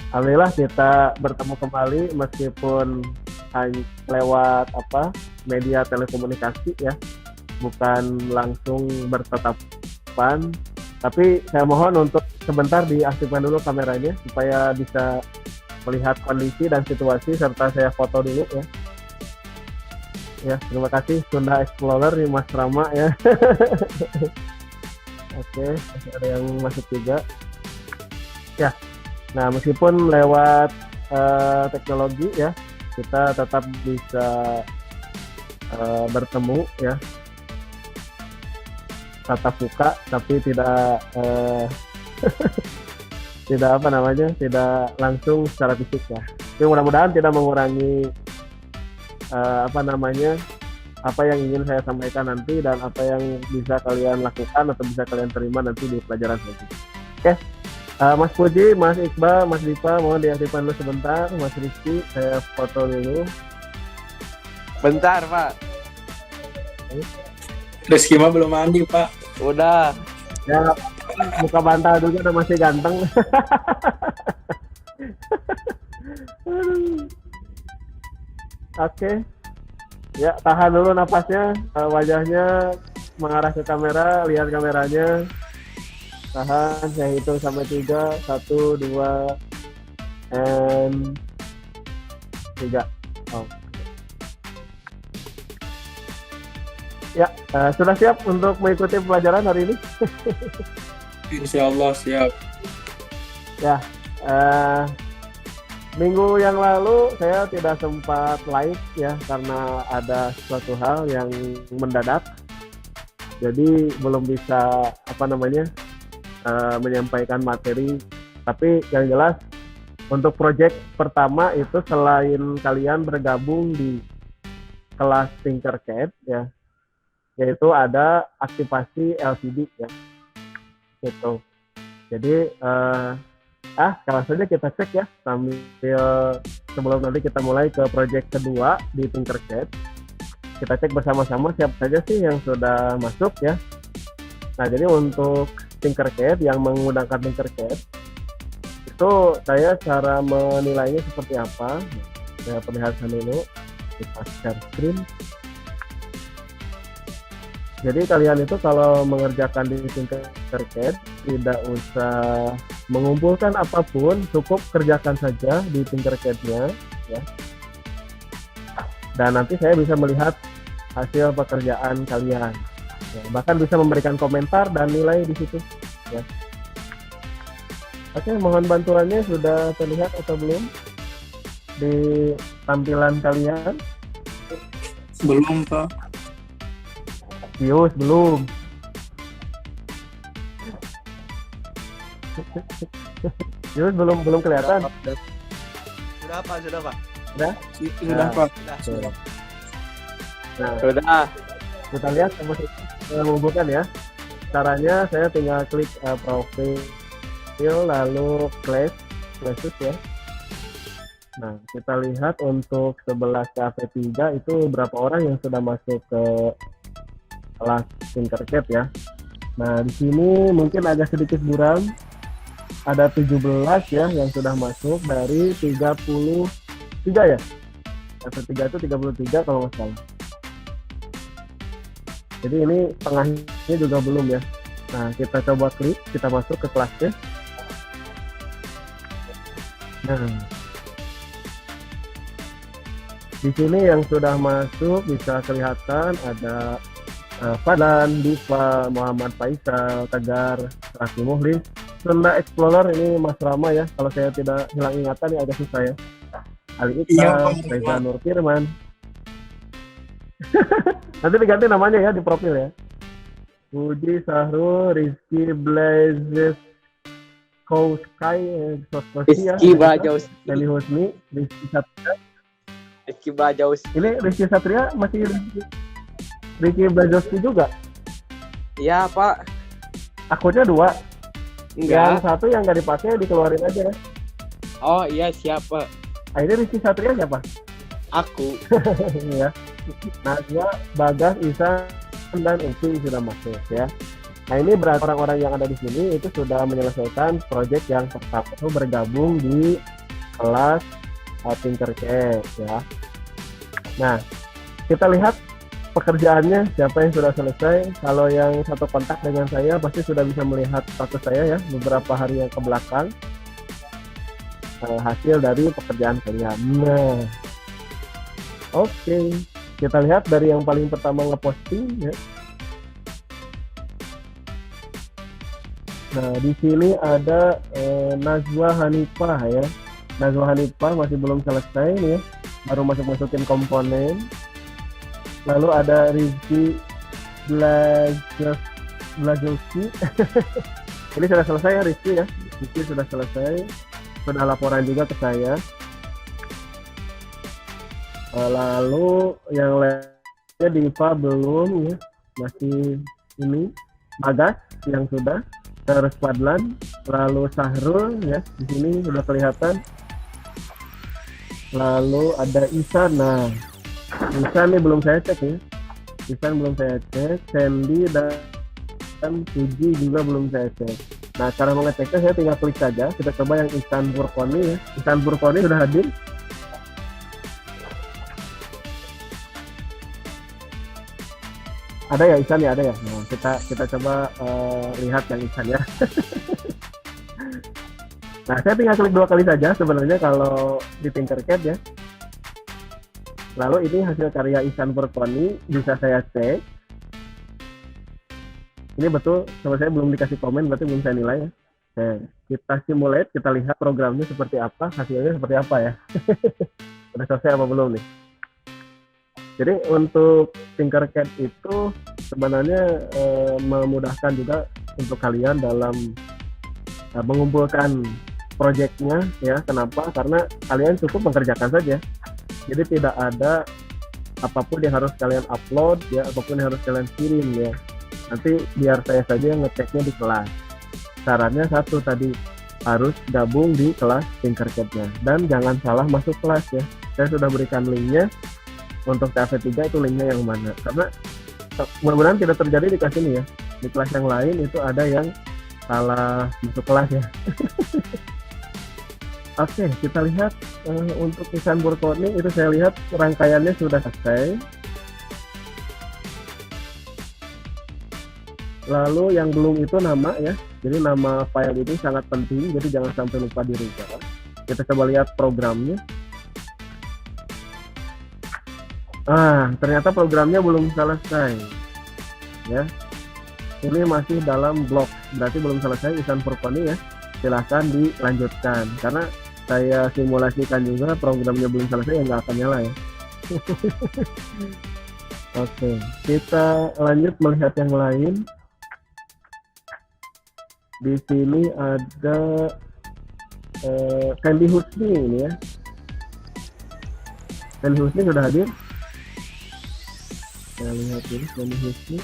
Alhamdulillah kita bertemu kembali meskipun hanya lewat media telekomunikasi ya, bukan langsung bertatapan. Tapi saya mohon untuk sebentar diaktifkan dulu kameranya supaya bisa melihat kondisi dan situasi serta saya foto dulu ya. Ya, terima kasih Sunda Explorer nih Mas Rama ya. Oke, masih ada yang masuk juga. Ya, nah meskipun lewat teknologi ya, kita tetap bisa bertemu ya, tatap muka, tapi tidak tidak langsung secara fisik ya. Tapi mudah-mudahan tidak mengurangi apa yang ingin saya sampaikan nanti dan apa yang bisa kalian lakukan atau bisa kalian terima nanti di pelajaran selanjutnya. Oke. Mas Puji, Mas Iqbal, Mas Dipa, mohon diaktifkan dulu sebentar. Mas Rizky, saya foto dulu. Bentar, Pak. Rizky mah belum mandi, Pak. Udah. Ya, muka bantal juga masih ganteng. Oke. Ya, tahan dulu napasnya, wajahnya mengarah ke kamera, lihat kameranya. Tahan, saya hitung sampai 3, 1, 2, and 3. Oh. Ya, sudah siap untuk mengikuti pelajaran hari ini? Insya Allah siap. Ya, minggu yang lalu saya tidak sempat live ya karena ada suatu hal yang mendadak. Jadi belum bisa menyampaikan materi. Tapi yang jelas untuk proyek pertama itu selain kalian bergabung di kelas Tinkercad ya, yaitu ada aktivasi LCD ya. Gitu. Jadi sekarang saja kita cek ya sambil sebelum nanti kita mulai ke proyek kedua di Tinkercad. Kita cek bersama-sama siapa saja sih yang sudah masuk ya. Nah, jadi untuk Tinkercad yang menggunakan Tinkercad itu saya cara menilainya seperti apa? Saya perlihatkan dulu, kita share screen. Jadi kalian itu kalau mengerjakan di Tinkercad tidak usah mengumpulkan apapun, cukup kerjakan saja di Tinkercad-nya ya. Dan nanti saya bisa melihat hasil pekerjaan kalian. Ya, bahkan bisa memberikan komentar dan nilai di situ ya. Oke, mohon bantuannya sudah terlihat atau belum di tampilan kalian? Belum, Pak. Yus, belum. Yus, belum kelihatan. Sudah, Pak. Sudah? Sudah, Pak. Sudah. Nah, Sudah. kita lihat sama menghubungkan ya. Caranya saya tinggal klik profil lalu classes ya. Nah, kita lihat untuk 11 KV3 itu berapa orang yang sudah masuk ke kelas Tinkercad ya. Nah, di sini mungkin agak sedikit buram. Ada 17 ya yang sudah masuk dari 33 ya. KV3 itu 33 kalau nggak salah. Jadi ini tengahnya juga belum ya. Nah, kita coba klik, kita masuk ke kelasnya. Nah, di sini yang sudah masuk bisa kelihatan ada Fadlan, Diva, Muhammad Faisal, Tegar, Raffi Muhlis, Sunda Explorer ini Mas Rama ya. Kalau saya tidak hilang ingatan ya agak susah ya. Ali Iqbal, Reza Nur Firman. Nanti diganti namanya ya di profil ya. Puji, Sahrul, Rizky, Blazes, Kouskai, Rizky Bajaus. Eli Husni, Rizky Satria. Rizky Bajaus. Ini Rizky Satria masih Rizky Blazowski juga? Iya, Pak. Akunnya 2. Enggak. Yang satu yang nggak dipakai dikeluarin aja. Oh, iya, siapa? Nah, ini Rizky Satria siapa? Aku. Ya. Najwa, Bagas, Isan, dan Uci sudah masuk ya. Nah, ini berarti orang-orang yang ada di sini itu sudah menyelesaikan proyek yang pertama itu bergabung di kelas Tinkercad ya. Nah, kita lihat pekerjaannya siapa yang sudah selesai. Kalau yang satu kontak dengan saya pasti sudah bisa melihat status saya ya beberapa hari yang ke belakang, hasil dari pekerjaan kalian. Nah, oke. Kita lihat dari yang paling pertama ngeposting ya. Nah, di sini ada Najwa Hanifah ya. Najwa Hanifah masih belum selesai nih ya. Baru masukin komponen. Lalu ada Rizky Blazowski. Ini sudah selesai ya Rizky ya. Rizky sudah selesai. Sudah laporan juga ke saya. Lalu yang lainnya Diva belum ya, masih ini Bagas yang sudah, terus Fadlan, lalu Sahrul ya di sini sudah kelihatan, lalu ada Isan. Nah, Isan ini belum saya cek ya, Isan belum saya cek, Sandy dan Puji juga belum saya cek. Nah, cara mengeceknya saya tinggal klik saja. Kita coba yang Ihsan Burkoni ya. Ihsan Burkoni sudah hadir. Ada ya Ihsan ya, ada ya. Nah, kita coba lihat yang Ihsan ya. Nah, saya tinggal klik 2 kali saja sebenarnya kalau di Tinkercad ya. Lalu ini hasil karya Ihsan Burkoni, bisa saya cek. Ini betul, sama saya belum dikasih komen, berarti belum saya nilai ya. Oke, kita simulate, kita lihat programnya seperti apa, hasilnya seperti apa ya. Udah selesai apa belum nih? Jadi untuk Tinkercad itu sebenarnya memudahkan juga untuk kalian dalam mengumpulkan proyeknya ya. Kenapa? Karena kalian cukup mengerjakan saja. Jadi tidak ada apapun yang harus kalian upload ya, apapun yang harus kalian kirim ya. Nanti biar saya saja yang ngeceknya di kelas. Caranya satu tadi, harus gabung di kelas Tinkercad-nya. Dan jangan salah masuk kelas ya. Saya sudah berikan linknya. Untuk TAV3 itu linknya yang mana. Karena mudah-mudahan tidak terjadi di kelas ini ya. Di kelas yang lain itu ada yang salah masuk kelas ya. Oke, kita lihat untuk Ihsan Burkoni itu saya lihat rangkaiannya sudah selesai. Lalu yang belum itu nama ya. Jadi nama file ini sangat penting, jadi jangan sampai lupa dirubah. Kita coba lihat programnya. Ternyata programnya belum selesai. Ya. Ini masih dalam blok, berarti belum selesai Ihsan Burkoni ya. Silahkan dilanjutkan. Karena saya simulasikan juga programnya belum selesai, ya nggak akan nyala ya. Oke, kita lanjut melihat yang lain. Di sini ada Sandy Husni ini ya. Sandy Husni sudah hadir. Saya lihat ini Sandy Husni.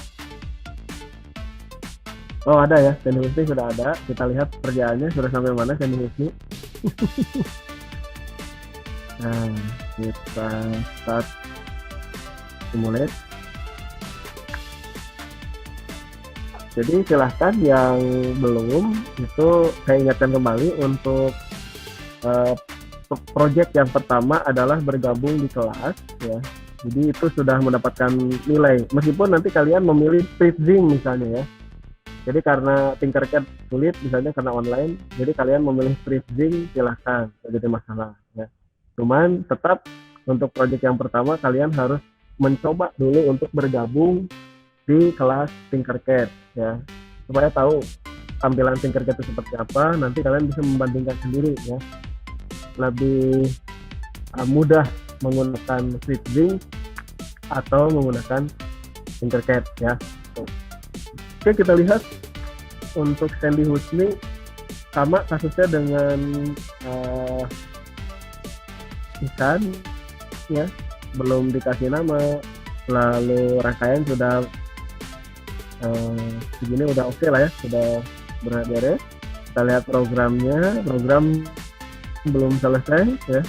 Oh ada ya, Sandy Husni sudah ada. Kita lihat kerjaannya sudah sampai mana Sandy Husni. Nah, kita start simulate. Jadi silahkan yang belum itu saya ingatkan kembali untuk project yang pertama adalah bergabung di kelas ya. Jadi itu sudah mendapatkan nilai meskipun nanti kalian memilih Spritzing misalnya ya. Jadi karena Tinkercad sulit misalnya karena online, jadi kalian memilih Spritzing silahkan, tidak jadi masalah ya. Cuman tetap untuk project yang pertama kalian harus mencoba dulu untuk bergabung di kelas Tinkercad ya, supaya tahu tampilan Tinkercad itu seperti apa. Nanti kalian bisa membandingkan sendiri ya, lebih mudah menggunakan Spritzing atau menggunakan Tinkercad ya. Oke, kita lihat untuk Sandy Husni sama kasusnya dengan Ihsan ya, belum dikasih nama, lalu rangkaian sudah segini udah oke lah ya, sudah beres. Kita lihat programnya, program belum selesai ya,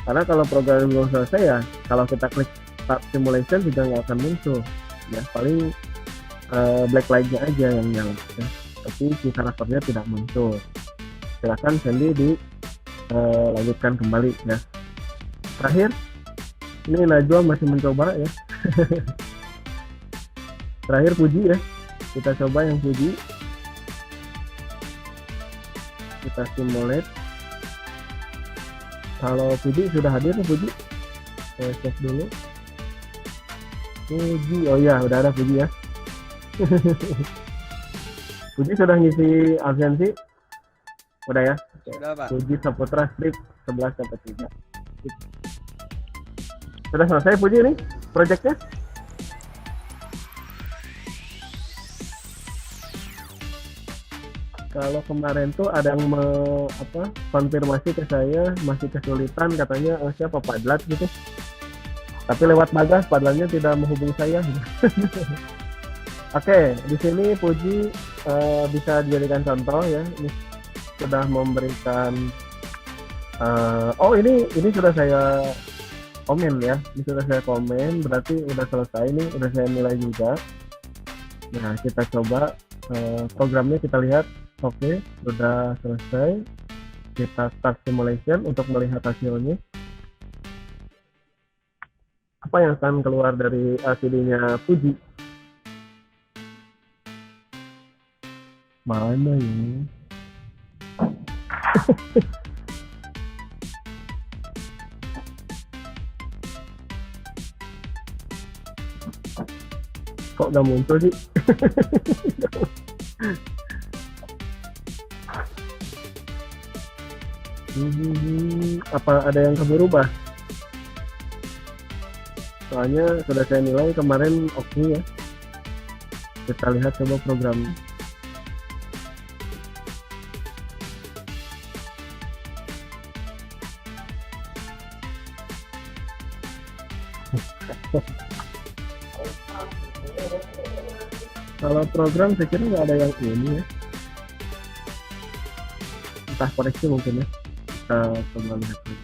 karena kalau program belum selesai ya, kalau kita klik start simulation juga nggak akan muncul ya, paling black light-nya aja yang nyala ya, tapi si karakternya tidak muncul. Silakan Sandy lanjutkan kembali ya. Terakhir, ini Najwa masih mencoba ya. Terakhir Puji ya, kita coba yang Puji. Kita simulate. Kalau Puji sudah hadir nih Puji, saya cek dulu. Puji, oh iya udah ada Puji ya. Puji sudah ngisi absensi? Udah ya? Sudah, Pak. Puji Saputra strip 11-3. Sudah selesai Puji ini proyeknya? Kalau kemarin tuh ada yang konfirmasi ke saya masih kesulitan katanya siapa Padlat gitu. Tapi lewat Bagas Padlatnya tidak menghubungi saya. Oke, di sini Puji bisa dijadikan contoh ya. Ini sudah memberikan ini sudah saya komen ya. Ini sudah saya komen, berarti udah selesai nih, udah saya nilai juga. Nah, kita coba programnya kita lihat. Oke, sudah selesai. Kita start simulation untuk melihat hasilnya. Apa yang akan keluar dari LCD-nya Puji? Mana ini? Kok gak muncul sih? Apa ada yang berubah? Soalnya sudah saya nilai kemarin oke ya. Kita lihat coba program. Kalau program saya kira nggak ada yang ini ya. Entah koreksi mungkin ya. Kita coba lihat dulu.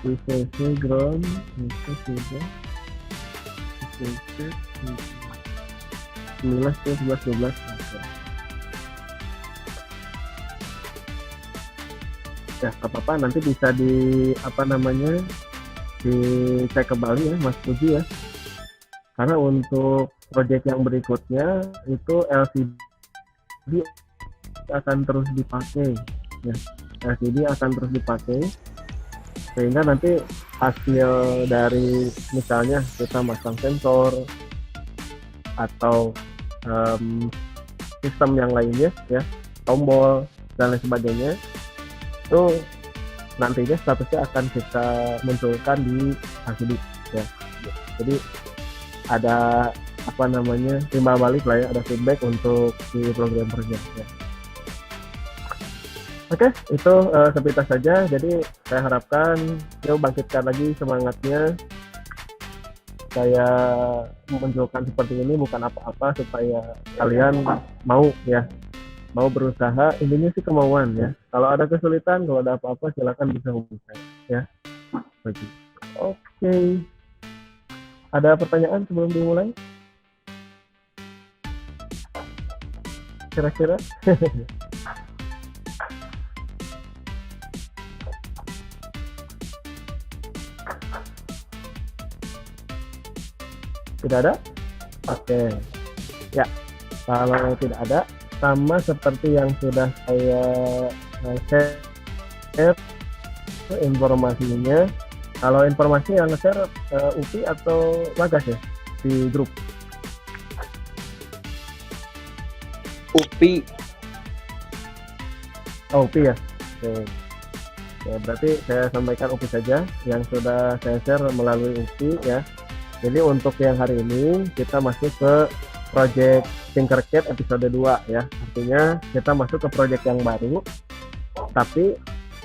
ICC ground, ICC 11 ya apa-apa nanti bisa dicek kembali ya Mas Puji ya, karena untuk proyek yang berikutnya itu LCD akan terus dipakai ya, LCD akan terus dipakai sehingga nanti hasil dari misalnya kita masang sensor atau sistem yang lainnya ya, tombol dan lain sebagainya, itu nantinya statusnya akan kita munculkan di LCD ya. Jadi ada timbal balik lah ya, ada feedback untuk di program project ya. Oke, itu sepintas saja. Jadi saya harapkan bangkitkan lagi semangatnya. Saya menunjukkan seperti ini bukan apa-apa, supaya kalian mau berusaha. Intinya sih kemauan ya. Kalau ada kesulitan, kalau ada apa-apa silakan bisa hubungi saya ya. Oke. Ada pertanyaan sebelum dimulai? Kira-kira? Tidak ada? Oke. Ya, kalau tidak ada, sama seperti yang sudah saya share informasinya. Kalau informasi yang share UPI atau Bagas ya di grup? UPI. Oh, UPI ya. Oke. Ya, berarti saya sampaikan UPI saja yang sudah saya share melalui UPI ya. Jadi untuk yang hari ini kita masuk ke project Tinkercad episode 2 ya. Artinya kita masuk ke project yang baru, tapi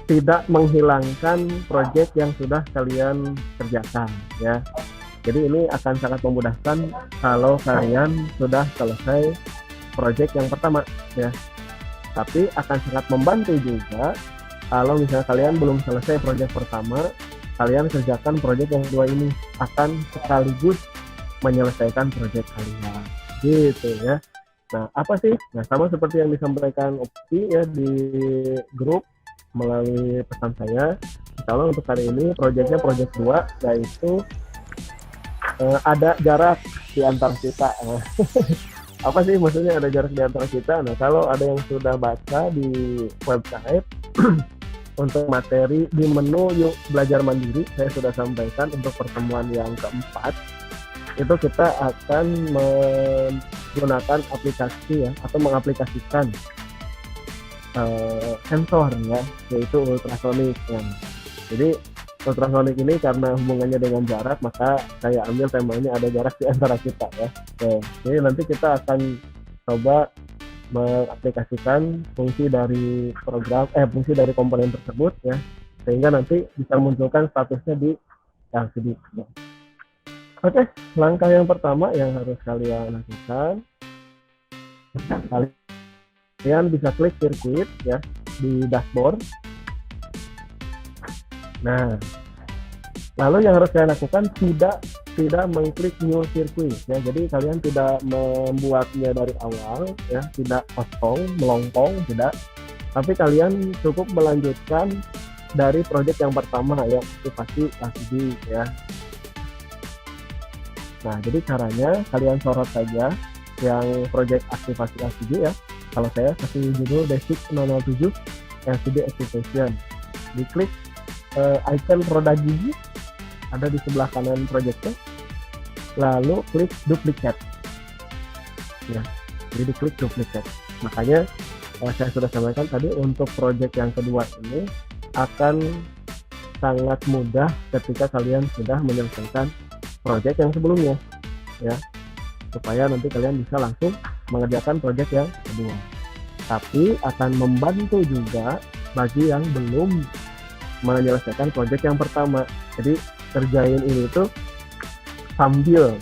tidak menghilangkan project yang sudah kalian kerjakan ya. Jadi ini akan sangat memudahkan kalau kalian sudah selesai project yang pertama ya. Tapi akan sangat membantu juga kalau misalnya kalian belum selesai project pertama, kalian kerjakan project yang kedua ini, akan sekaligus menyelesaikan proyek kalian gitu ya. Nah, apa sih? Nah, sama seperti yang disampaikan Opti ya di grup melalui pesan saya. Insya Allah untuk hari ini proyeknya proyek 2, yaitu ada jarak di antara kita. Apa sih maksudnya ada jarak di antara kita? Nah, kalau ada yang sudah baca di website untuk materi di menu Yuk Belajar Mandiri, saya sudah sampaikan untuk pertemuan yang keempat itu kita akan menggunakan aplikasi ya, atau mengaplikasikan sensor ya, yaitu ultrasonik ya. Jadi ultrasonik ini karena hubungannya dengan jarak, maka saya ambil temanya ada jarak di antara kita ya. Oke. Jadi nanti kita akan coba mengaplikasikan fungsi dari fungsi dari komponen tersebut ya, sehingga nanti bisa munculkan statusnya di LCD ya. Oke, langkah yang pertama yang harus kalian lakukan, kalian bisa klik sirkuit ya di dashboard. Nah, lalu yang harus kalian lakukan tidak mengklik new circuit ya. Jadi kalian tidak membuatnya dari awal ya, tidak kosong, melongkong, tidak. Tapi kalian cukup melanjutkan dari proyek yang pertama ya, aktivasi LCD ya. Nah, jadi caranya kalian sorot saja yang proyek aktivasi LCD ya. Kalau saya kasih judul Basic 007 LCD Activation. Diklik icon roda gigi ada di sebelah kanan proyeknya. Lalu klik duplicate. Ya, jadi diklik duplicate. Makanya saya sudah sampaikan tadi untuk proyek yang kedua ini akan sangat mudah ketika kalian sudah menyelesaikan proyek yang sebelumnya ya, supaya nanti kalian bisa langsung mengerjakan proyek yang kedua. Tapi akan membantu juga bagi yang belum menyelesaikan proyek yang pertama. Jadi kerjain ini tuh sambil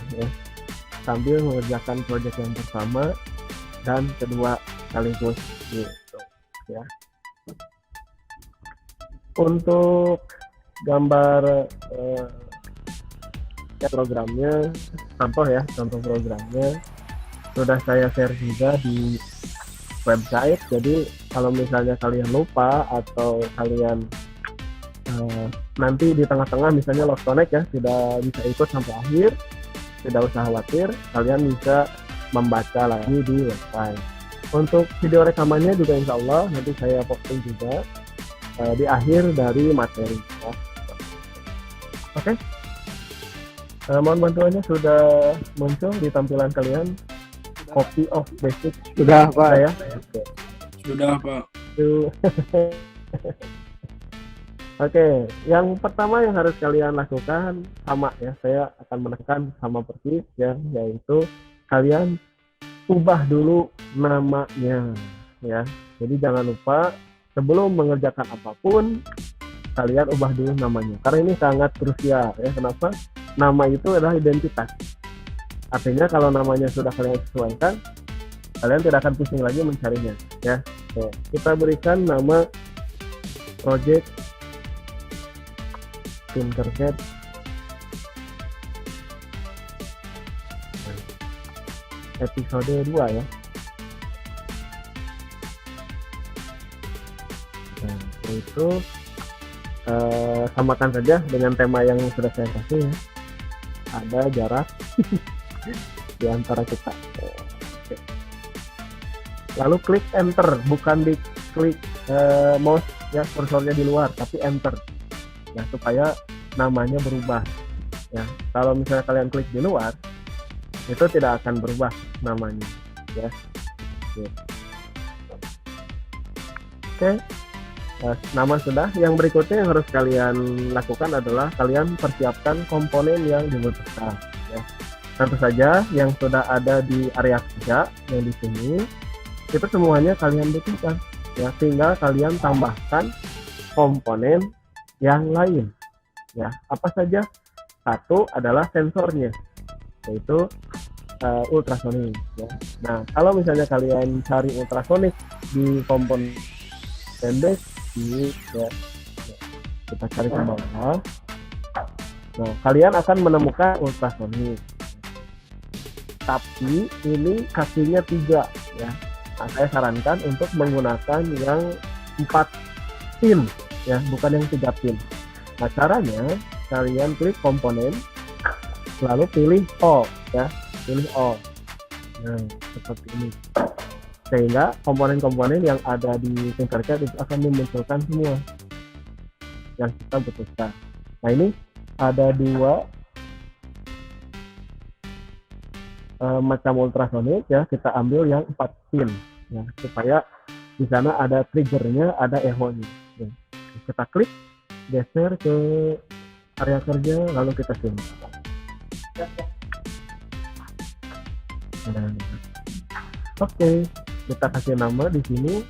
mengerjakan proyek yang pertama dan kedua sekaligus gitu ya. Untuk gambar programnya, contoh programnya sudah saya share juga di website. Jadi kalau misalnya kalian lupa atau kalian nanti di tengah-tengah misalnya lost connect ya, tidak bisa ikut sampai akhir, tidak usah khawatir, kalian bisa membaca lagi di website. Untuk video rekamannya juga insya Allah nanti saya posting juga di akhir dari materi ya. Oke. Mohon bantuannya sudah muncul di tampilan kalian. Copy of basic Sudah, Pak. ya. Sudah, Pak. Oke, yang pertama yang harus kalian lakukan sama ya, saya akan menekan sama persis ya, yaitu kalian ubah dulu namanya ya. Jadi jangan lupa sebelum mengerjakan apapun kalian ubah dulu namanya, karena ini sangat krusial ya. Kenapa? Nama itu adalah identitas. Artinya kalau namanya sudah kalian sesuaikan, kalian tidak akan pusing lagi mencarinya ya. Oke, kita berikan nama project Tinkercad episode 2 ya. Nah, itu samakan saja dengan tema yang sudah saya kasih ya. Ada jarak di antara kita. Oke. Lalu klik enter, bukan diklik mouse ya, kursornya di luar, tapi enter ya, supaya namanya berubah ya. Kalau misalnya kalian klik di luar, itu tidak akan berubah namanya ya. Oke. Nama sudah. Yang berikutnya yang harus kalian lakukan adalah kalian persiapkan komponen yang dibutuhkan ya. Tentu saja yang sudah ada di area kerja yang di sini itu semuanya kalian butuhkan ya, tinggal kalian tambahkan komponen yang lain ya. Apa saja? Satu adalah sensornya, yaitu ultrasonik ya. Nah, kalau misalnya kalian cari ultrasonik di komponen ya, kita cari ke bawah. Nah, kalian akan menemukan ultrasonik. tapi ini kakinya 3 ya. Nah, saya sarankan untuk menggunakan yang 4 pin ya, bukan yang 3 pin. Nah, caranya kalian klik komponen, lalu pilih all ya, pilih all. Nah, seperti ini. Sehingga komponen-komponen yang ada di Tinkercad itu akan memunculkan semua yang kita butuhkan. Nah, ini ada 2 macam ultrasonic ya, kita ambil yang 4 pin ya, supaya di sana ada triggernya, ada echo-nya ya. Kita klik, geser ke area kerja, lalu kita sini. Nah, oke, kita kasih nama di sini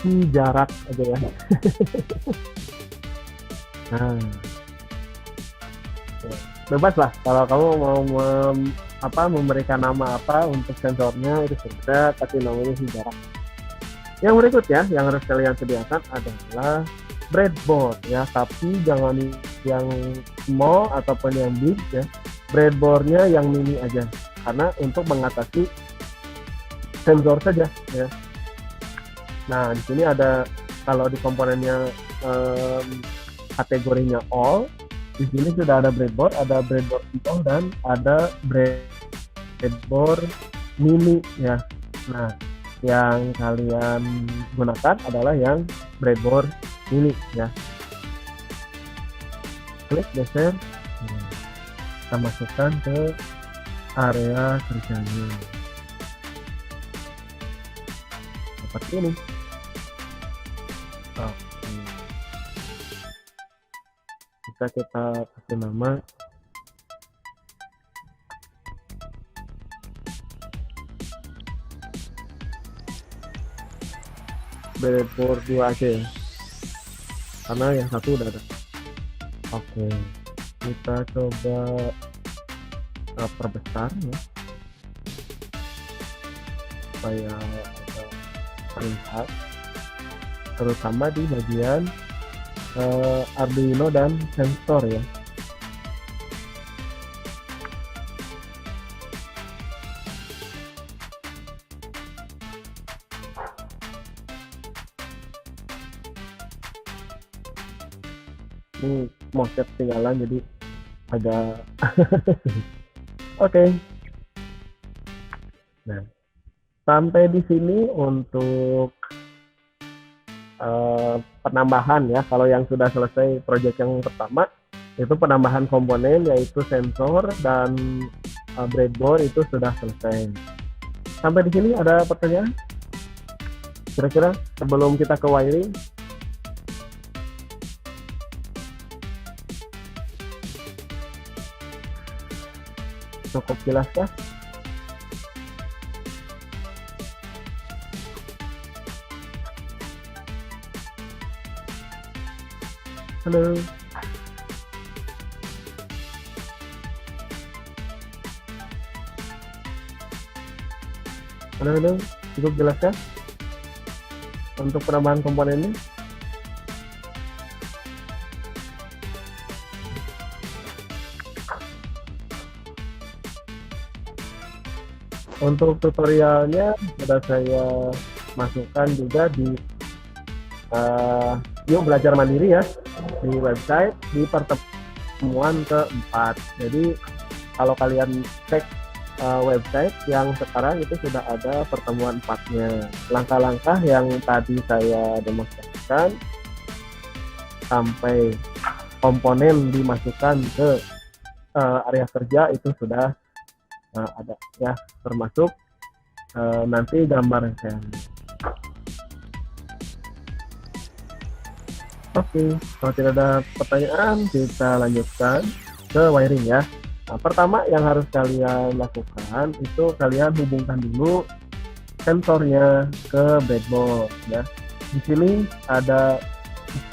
si jarak aja ya. Nah, bebas lah kalau kamu mau memberikan nama apa untuk sensornya, itu sudah kasih namanya si jarak. Yang berikutnya yang harus kalian sediakan adalah breadboard ya, tapi jangan yang small ataupun yang big ya. Breadboardnya yang mini aja, karena untuk mengatasi sensor saja ya. Nah, di sini ada, kalau di komponennya kategorinya all, di sini sudah ada breadboard small dan ada breadboard mini ya. Nah, yang kalian gunakan adalah yang breadboard mini ya. Klik, geser, kita masukkan ke area kerjanya seperti ini. Oke, kita kasih nama breadboard 2 aja ya, karena yang satu udah ada. Oke, kita coba perbesar ya, supaya ada terlihat, terutama di bagian Arduino dan sensor ya. Ini mouse ketinggalan jadi agak Oke. Nah, sampai di sini untuk penambahan ya. Kalau yang sudah selesai project yang pertama itu penambahan komponen, yaitu sensor dan breadboard, itu sudah selesai. Sampai di sini ada pertanyaan? Kira-kira sebelum kita ke wiring? Cukup jelas kah? Halo. Halo, cukup jelas kah untuk penambahan komponen ini? Untuk tutorialnya sudah saya masukkan juga di Yuk Belajar Mandiri ya, di website di pertemuan keempat. Jadi kalau kalian cek website yang sekarang itu sudah ada pertemuan 4-nya. Langkah-langkah yang tadi saya demonstrasikan sampai komponen dimasukkan ke area kerja itu sudah ada ya, termasuk nanti gambar saya. Oke, kalau tidak ada pertanyaan kita lanjutkan ke wiring ya. Nah, pertama yang harus kalian lakukan itu kalian hubungkan dulu sensornya ke breadboard ya. Di sini ada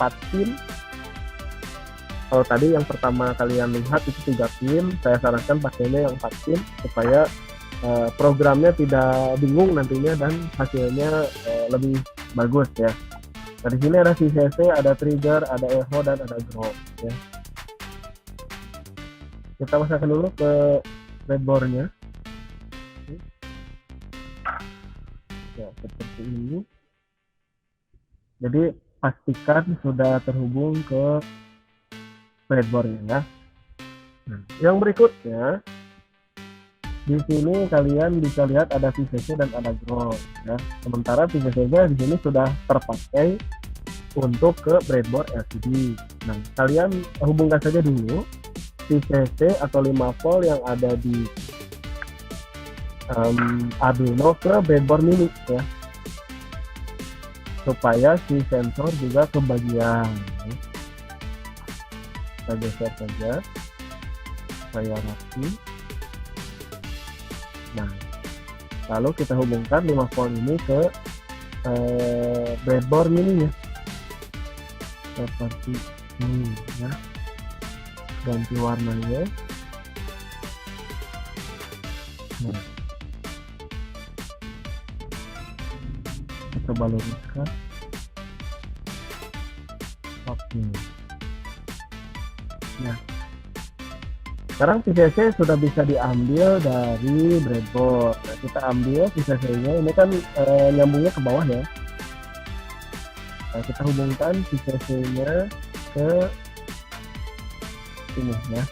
4 pin. Kalau tadi yang pertama kalian lihat itu 3 pin, saya sarankan pakainya yang 4 pin supaya programnya tidak bingung nantinya dan hasilnya lebih bagus ya. Nah, di sini ada VCC, ada trigger, ada echo dan ada ground ya. Kita masukkan dulu ke breadboard-nya. Ya, seperti ini. Jadi pastikan sudah terhubung ke breadboard-nya ya. Nah, yang berikutnya di sini kalian bisa lihat ada VCC dan ada ground ya. Sementara VCC-nya di sini sudah terpakai untuk ke breadboard LCD. Nah, kalian hubungkan saja dulu VCC atau 5 volt yang ada di Arduino ke breadboard mini ya, supaya si sensor juga kebagian. Kita geser saja supaya rapi. Nah, lalu kita hubungkan 5 volt ini ke breadboard mininya seperti ini ya. Ganti warnanya. Nah, coba luruskan. Oke. Nah, sekarang VCC sudah bisa diambil dari breadboard. Nah, kita ambil VCC-nya. Ini kan nyambungnya ke bawah ya. Nah, kita hubungkan VCC-nya ke ini ya.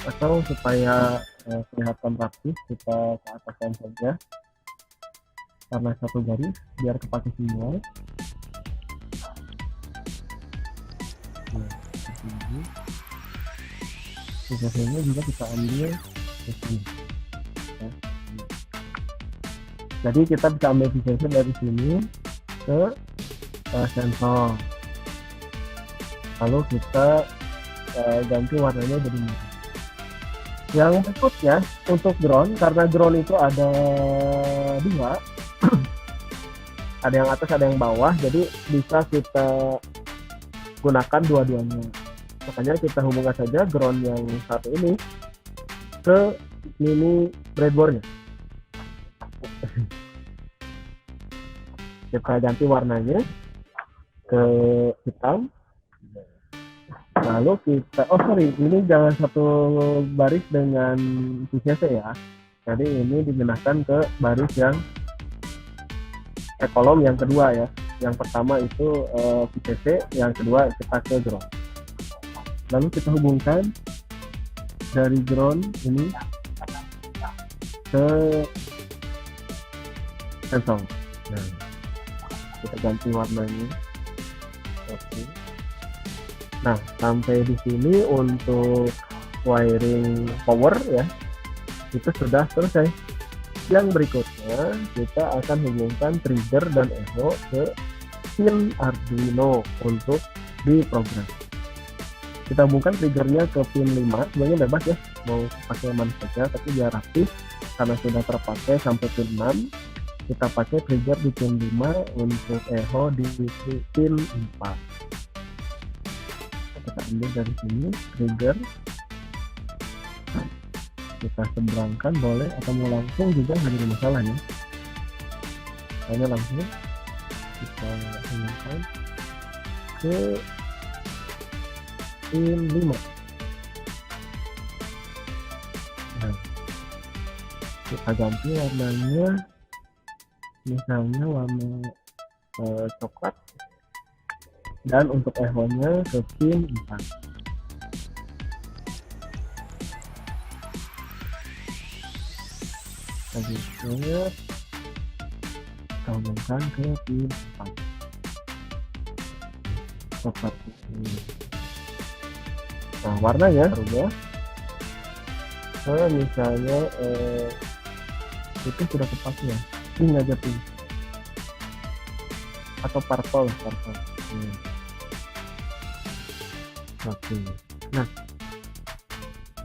Atau supaya kelihatan rapi, kita ke ataskan saja karena satu garis biar kepake semua. Nah, seperti ini. VCC-nya juga kita ambil ke sini ya. Jadi kita bisa ambil VCC dari sini ke sensor, lalu kita ganti warnanya jadi merah. Yang berikutnya untuk ground, karena ground itu ada dua, ada yang atas ada yang bawah, jadi bisa kita gunakan dua-duanya. Makanya kita hubungkan saja ground yang satu ini ke mini breadboardnya. Kita ganti warnanya ke hitam. Lalu kita, ini jangan satu baris dengan VCC ya. Jadi ini digunakan ke baris yang kolom yang kedua ya. Yang pertama itu VCC, yang kedua kita ke ground. Lalu kita hubungkan dari ground ini ke sensor. Nah, kita ganti warnanya. Oke. Nah, sampai di sini untuk wiring power ya, itu sudah selesai. Yang berikutnya kita akan hubungkan trigger dan echo ke pin Arduino untuk diprogram. Kita hubungkan triggernya ke pin 5, sebenarnya bebas ya, mau pakai mana saja, tapi biar rapi karena sudah terpakai sampai pin 6. Kita pakai trigger di pin 5, untuk echo di pin 4. Kita ambil dari sini trigger, kita seberangkan boleh atau mau langsung juga nggak ada masalah ya. Hanya langsung kita hubungkan ke pin 5. Nah, kita ganti warnanya, misalnya warna coklat, dan untuk echo-nya ke pin 4. Selanjutnya kita hubungkan ke pin 4 seperti ini. Nah, warnanya berubah. Misalnya itu sudah kepake ya, pink aja pink atau purple. Oke. Nah,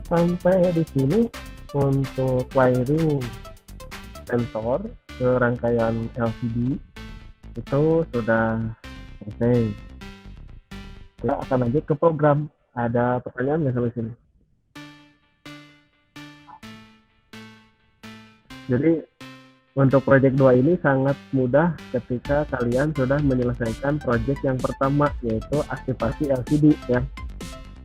sampai di sini untuk wiring sensor ke rangkaian LCD itu sudah selesai. Kita akan lanjut ke program. Ada pertanyaan nggak sampai sini? Jadi untuk project 2 ini sangat mudah ketika kalian sudah menyelesaikan project yang pertama, yaitu aktivasi LCD ya.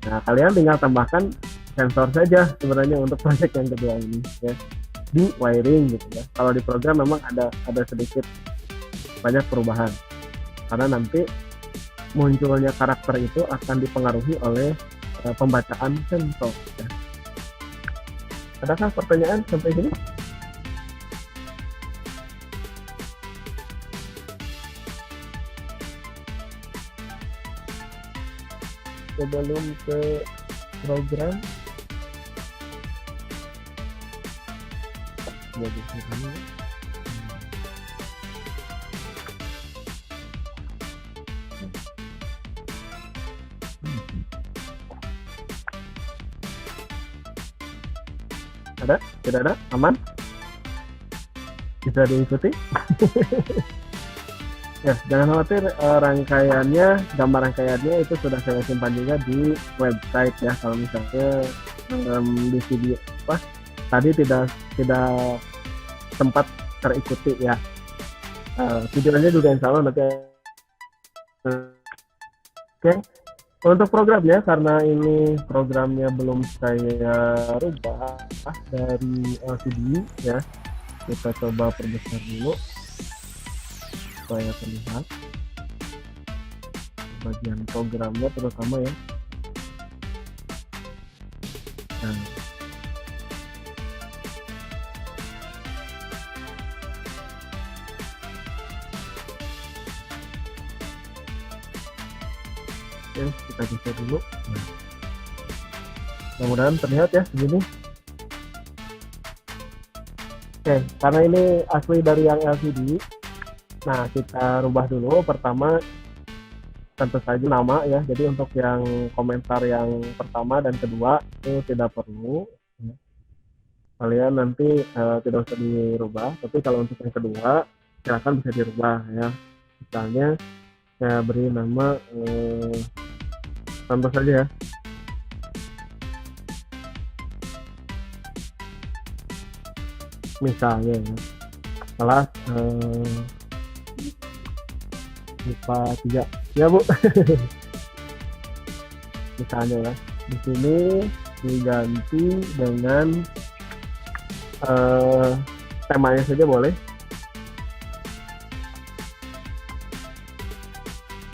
Nah, kalian tinggal tambahkan sensor saja sebenarnya untuk project yang kedua ini ya, di wiring gitu ya. Kalau di program memang ada sedikit banyak perubahan karena nanti munculnya karakter itu akan dipengaruhi oleh pembacaan sensor ya. Adakah pertanyaan sampai sini? Sebelum ke program jadi ini ada? Tidak ada? Aman? Bisa diikuti? Ya, jangan khawatir, gambar rangkaiannya itu sudah saya simpan juga di website ya. Kalau misalnya di video tadi tidak sempat terikuti ya. Videonya juga insya Allah nanti. Oke. Untuk programnya, karena ini programnya belum saya rubah dari LCD ya, kita coba perbesar dulu supaya terlihat bagian programnya terutama ya. Nah, oke, kita bisa dulu. Nah, mudah-mudahan terlihat ya begini. Oke, karena ini asli dari yang LCD, nah kita rubah dulu. Pertama tentu saja nama ya, jadi untuk yang komentar yang pertama dan kedua itu tidak perlu, kalian nanti tidak usah dirubah. Tapi kalau untuk yang kedua silakan bisa dirubah ya. Misalnya saya beri nama contoh saja ya, misalnya ya, kelas IPA 3 ya Bu. Misalnya ya, di sini diganti dengan temanya saja boleh.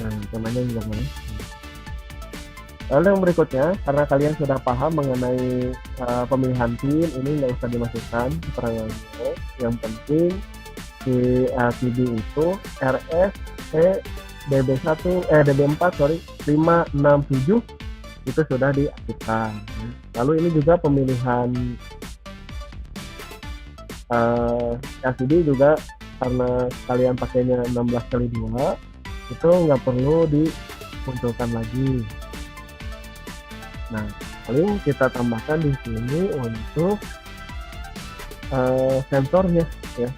Nah, temanya juga boleh. Lalu yang berikutnya, karena kalian sudah paham mengenai pemilihan tim, ini nggak usah dimasukkan keterangannya. Yang penting di LCD itu RS DB4 567 itu sudah diaktifkan. Lalu ini juga pemilihan LCD juga, karena kalian pakainya 16x2 itu nggak perlu dimunculkan lagi. Nah, paling kita tambahkan di sini untuk sensornya ya.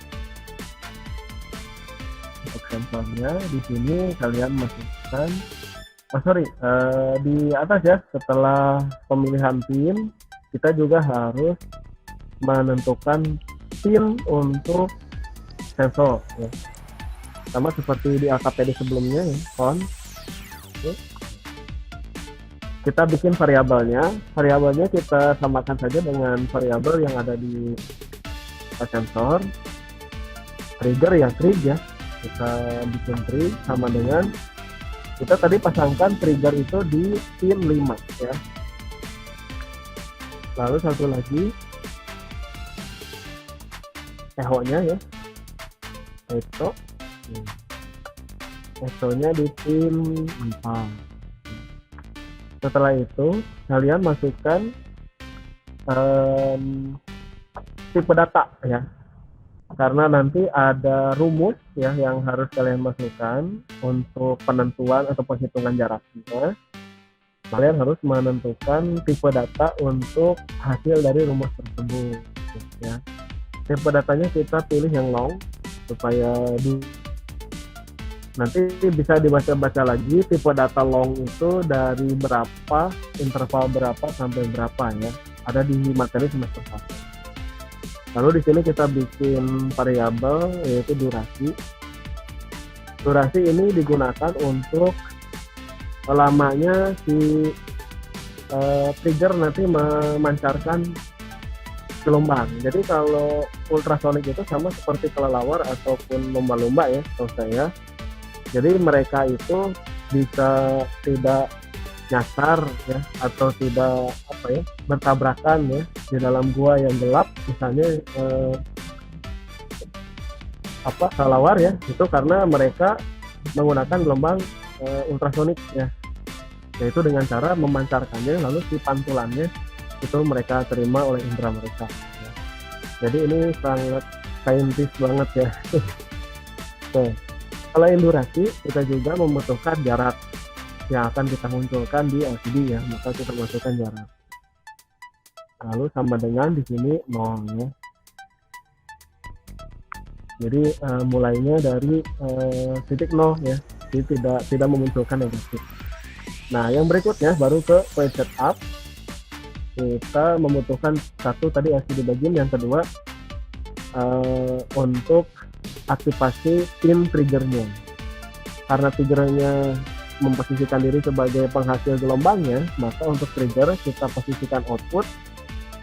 Untuk sensornya di sini kalian masukkan, di atas ya. Setelah pemilihan pin, kita juga harus menentukan pin untuk sensor ya. Sama seperti di AKPD sebelumnya ya, PON. Kita bikin variabelnya kita samakan saja dengan variabel yang ada di sensor. Trigger ya, kita bikin trig sama dengan kita tadi pasangkan trigger itu di pin 5 ya. Lalu satu lagi echo-nya ya, echo-nya di pin 4. Setelah itu kalian masukkan tipe data ya, karena nanti ada rumus ya yang harus kalian masukkan untuk penentuan atau penghitungan jaraknya. Kalian harus menentukan tipe data untuk hasil dari rumus tersebut ya. Tipe datanya kita pilih yang long supaya nanti bisa dibaca-baca lagi tipe data long itu dari berapa, interval berapa sampai berapa ya. Ada di materi semester 1. Lalu di sini kita bikin variabel yaitu durasi. Durasi ini digunakan untuk lamanya si trigger nanti memancarkan gelombang. Jadi kalau ultrasonik itu sama seperti kelelawar ataupun lumba-lumba ya, tahu saya. Jadi mereka itu bisa tidak nyasar ya atau tidak bertabrakan ya di dalam gua yang gelap, misalnya kelelawar ya, itu karena mereka menggunakan gelombang ultrasonik ya, yaitu dengan cara memancarkannya lalu si pantulannya itu mereka terima oleh indera mereka ya. Jadi ini sangat saintis banget ya. Oke. Selain durasi, kita juga membutuhkan jarak yang akan kita munculkan di LCD ya, maka kita masukkan jarak. Lalu sama dengan di sini 0 ya. Jadi mulainya dari titik 0 ya, jadi tidak memunculkan negatif. Nah, yang berikutnya baru ke point setup. Kita membutuhkan satu tadi LCD bagian, yang kedua untuk aktivasi pin triggernya. Karena triggernya memposisikan diri sebagai penghasil gelombangnya, maka untuk trigger kita posisikan output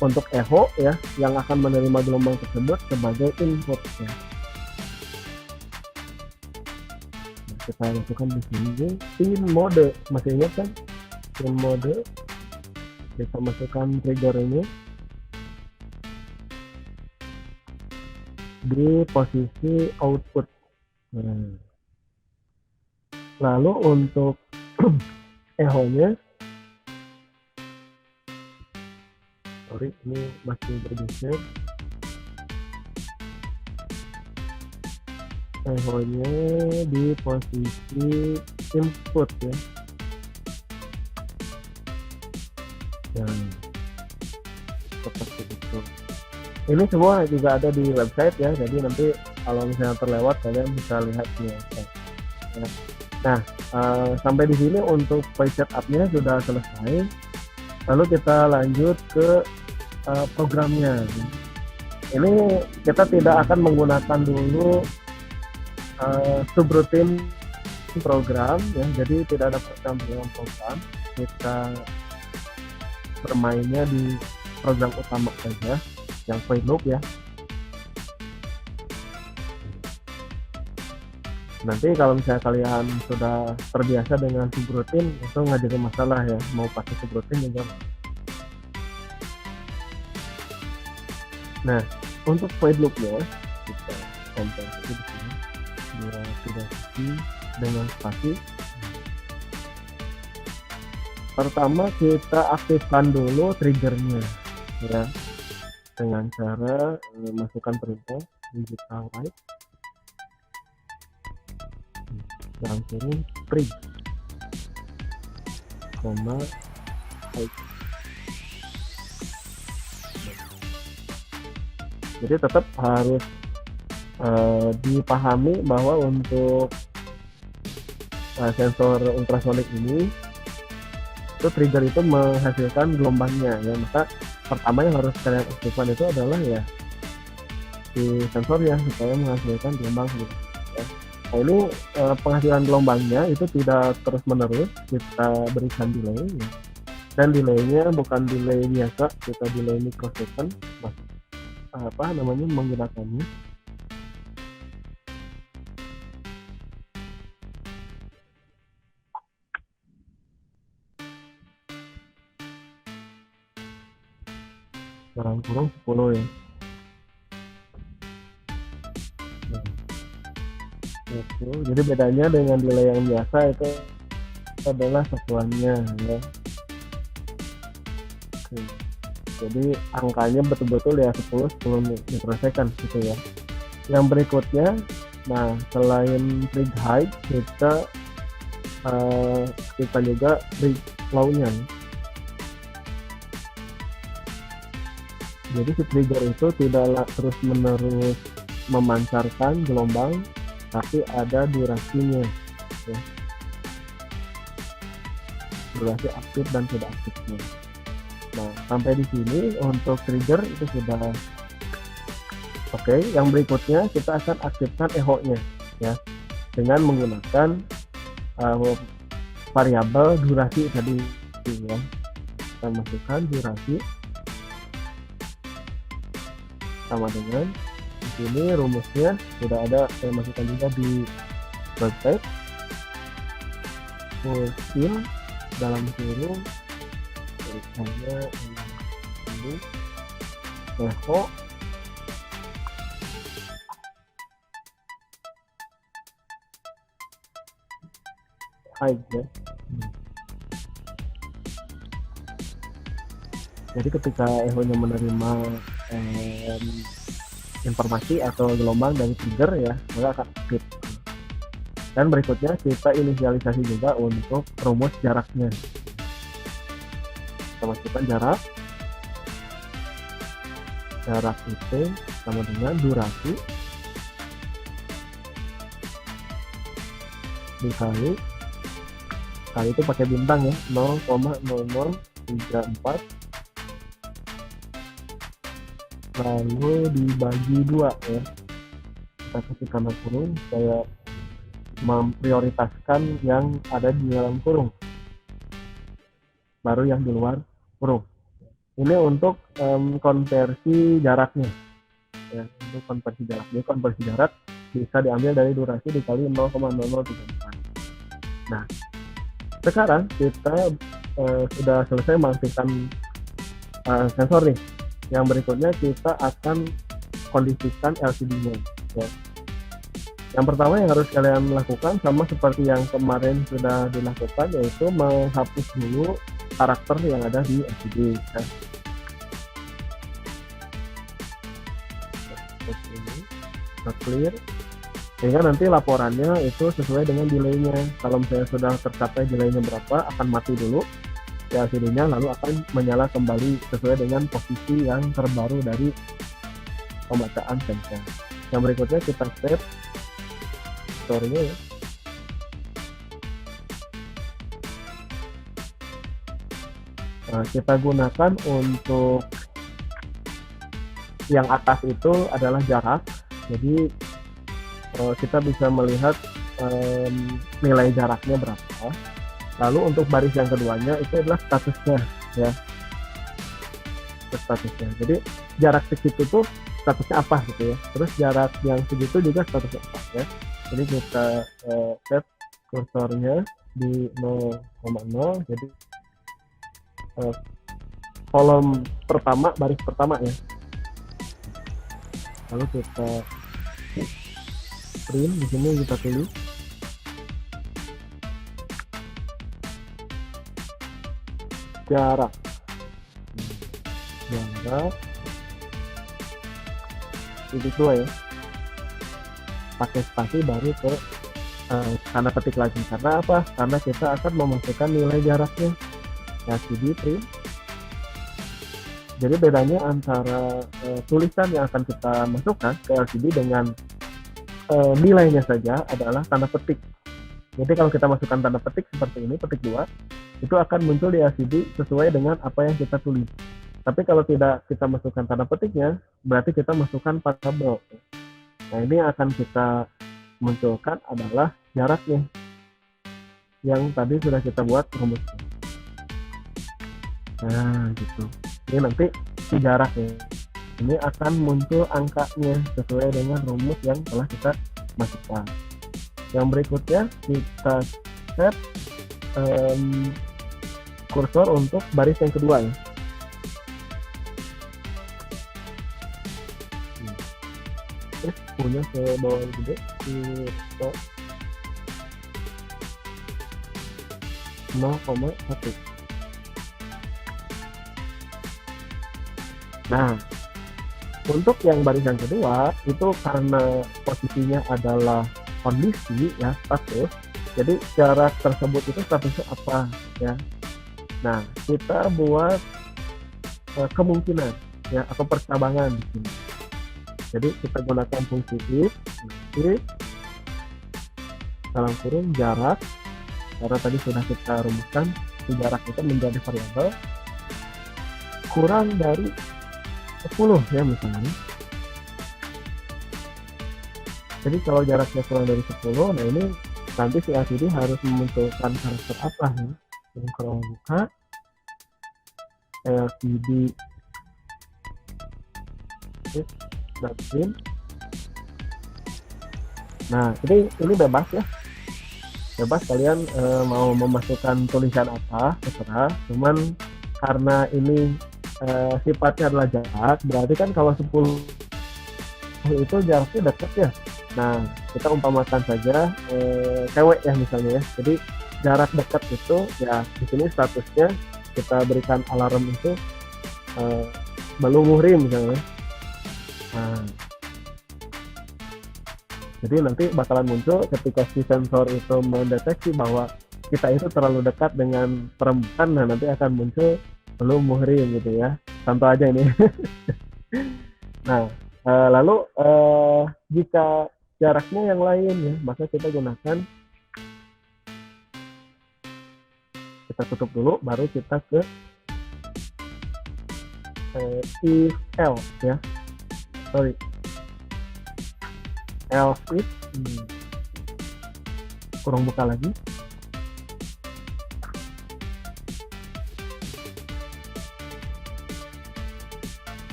untuk echo ya, yang akan menerima gelombang tersebut sebagai input ya. Kita masukkan di sini pin mode, masih ingat kan pin mode? Kita masukkan trigger ini di posisi output. Lalu untuk echo-nya, ini masih bergeser. Echo-nya di posisi input ya. Seperti itu. Ini semua juga ada di website ya, jadi nanti kalau misalnya terlewat kalian bisa lihat di website ya. Nah, sampai di sini untuk page setup-nya sudah selesai. Lalu kita lanjut ke programnya. Ini kita tidak akan menggunakan dulu subroutine program ya, jadi tidak ada program. Kita bermainnya di program utama saja, yang void loop ya. Nanti kalau misalnya kalian sudah terbiasa dengan subroutine, itu nggak jadi masalah ya, mau pakai subroutine juga. Nah, untuk void loop-nya kita tempel di sini, biar tidak dengan spasi. Pertama kita aktifkan dulu triggernya ya, dengan cara masukkan perintah digital write, langsung trigger sama hide. Jadi tetap harus dipahami bahwa untuk sensor ultrasonik ini itu trigger itu menghasilkan gelombangnya ya, maka pertama yang harus kalian aktifkan itu adalah ya di sensornya supaya menghasilkan gelombang gitu ya. Nah, ini penghasilan gelombangnya itu tidak terus menerus, kita berikan delay ya. Dan delaynya bukan delay biasa, kita delay microsecond menggunakannya. Dalam kurung 10 ya. Nah, itu jadi bedanya dengan delay yang biasa itu adalah satuannya ya. Oke. Jadi angkanya betul-betul ya 10 mikrosecond gitu ya. Yang berikutnya, nah selain trigger high, kita juga trigger low-nya. Jadi si trigger itu tidaklah terus menerus memancarkan gelombang, tapi ada durasinya ya. Durasi aktif dan tidak aktifnya. Nah, sampai di sini untuk trigger itu sudah oke. Yang berikutnya kita akan aktifkan echo-nya ya, dengan menggunakan variabel durasi tadi ya. kita masukkan durasi sama dengan di sini rumusnya sudah ada, saya masukkan juga di website. Full fill dalam kurung hanya ini echo height ya. Jadi ketika echo-nya menerima informasi atau gelombang dari trigger ya, maka akan aktif. Dan berikutnya kita inisialisasi juga untuk rumus jaraknya. Kita masukkan jarak itu sama dengan durasi dikali itu pakai bintang ya, 0,0034 lalu dibagi 2 ya. Kita kasih tanda kurung, saya memprioritaskan yang ada di dalam kurung, baru yang di luar kurung. Ini untuk konversi jaraknya ya, untuk konversi jarak. Jadi konversi jarak bisa diambil dari durasi dikali 0,0034. Nah, sekarang kita sudah selesai mengaktifkan sensor nih. Yang berikutnya kita akan kondisikan LCD-nya ya. Yang pertama yang harus kalian lakukan sama seperti yang kemarin sudah dilakukan, yaitu menghapus dulu karakter yang ada di LCD ya. Ini clear sehingga nanti laporannya itu sesuai dengan delay-nya. Kalau misalnya sudah tercapai delay-nya berapa, akan mati dulu LCD-nya, lalu akan menyala kembali sesuai dengan posisi yang terbaru dari pembacaan sensor. Yang berikutnya kita save store-nya ya. Nah, kita gunakan untuk yang atas itu adalah jarak. Jadi kita bisa melihat nilai jaraknya berapa. Lalu untuk baris yang keduanya itu adalah statusnya ya. Statusnya. Jadi jarak segitu tuh statusnya apa gitu ya. Terus jarak yang segitu juga statusnya apa ya. Jadi kita set kursornya di 0,0. Jadi kolom pertama, baris pertama ya. Lalu kita print, di sini kita tulis jarak titik 2 ya, pakai spasi baru ke tanda petik lagi. Karena apa? Karena kita akan memasukkan nilai jaraknya LCD print. Jadi bedanya antara tulisan yang akan kita masukkan ke LCD dengan nilainya saja adalah tanda petik. Jadi kalau kita masukkan tanda petik seperti ini, petik 2, itu akan muncul di LCD sesuai dengan apa yang kita tulis. Tapi kalau tidak kita masukkan tanda petiknya, berarti kita masukkan variabel. Nah, ini akan kita munculkan adalah jaraknya yang tadi sudah kita buat rumusnya. Nah, gitu. Ini nanti jaraknya ini akan muncul angkanya sesuai dengan rumus yang telah kita masukkan. Yang berikutnya kita set kursor untuk baris yang kedua ya. Terus punya ke bawah yang gede, kursor 0,1. Nah, untuk yang baris yang kedua itu karena posisinya adalah kondisi ya, status. Jadi jarak tersebut itu statusnya apa ya. Nah, kita buat kemungkinan ya atau percabangan di sini. Jadi kita gunakan fungsi if dalam kurung jarak, karena tadi sudah kita rumuskan si jarak itu menjadi variabel kurang dari 10 ya misalnya. Jadi kalau jaraknya kurang dari 10, nah ini nanti si LCD harus memunculkan karakter apa ya. Yang kalau buka LCD print. Nah, ini bebas ya. Bebas kalian mau memasukkan tulisan apa, terserah. Cuman karena ini sifatnya adalah jarak, berarti kan kalau 10 itu jaraknya dekat ya. Nah, kita umpamakan saja cewek ya misalnya ya. Jadi jarak dekat itu ya di sini statusnya kita berikan alarm itu belum muhrim misalnya. Nah, jadi nanti bakalan muncul ketika si sensor itu mendeteksi bahwa kita itu terlalu dekat dengan perempuan, nah nanti akan muncul belum muhrim gitu ya. Contoh aja ini. Nah, lalu jika jaraknya yang lain ya, maka kita gunakan, kita tutup dulu, baru kita ke if else ya. Sorry. Else if kurang buka lagi.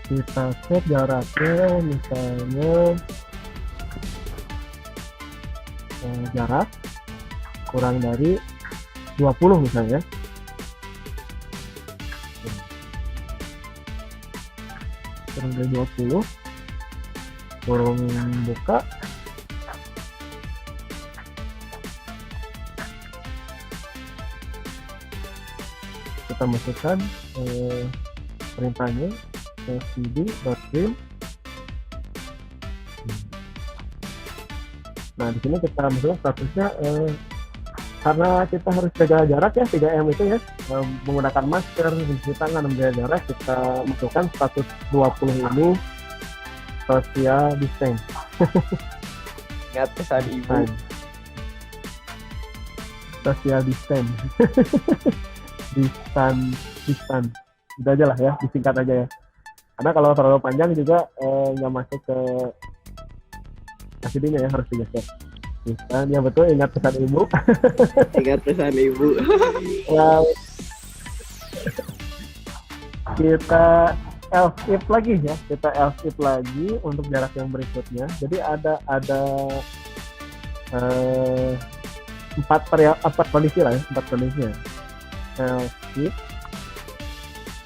Kita set jaraknya misalnya jarak kurang dari 20 misalnya. Kurang dari 20, kurung buka, kita masukkan perintahnya lcd.print. Nah, di sini kita masukkan statusnya karena kita harus jaga jarak ya, 3M itu ya, menggunakan masker, mencuci tangan, menjaga jarak, kita masukkan status 20 ini social distance. Ingat pesan ibu. Social distance. Distance. Udah aja lah ya, disingkat aja ya. Karena kalau terlalu panjang juga nggak masuk ke LCD-nya ya, harus digeser. Ya betul, ingat pesan ibu. Ingat pesan ibu. Ya, kita else if lagi ya, kita else if lagi untuk jarak yang berikutnya. Jadi ada 4 kondisi lah ya, 4 kondisi ya. Else if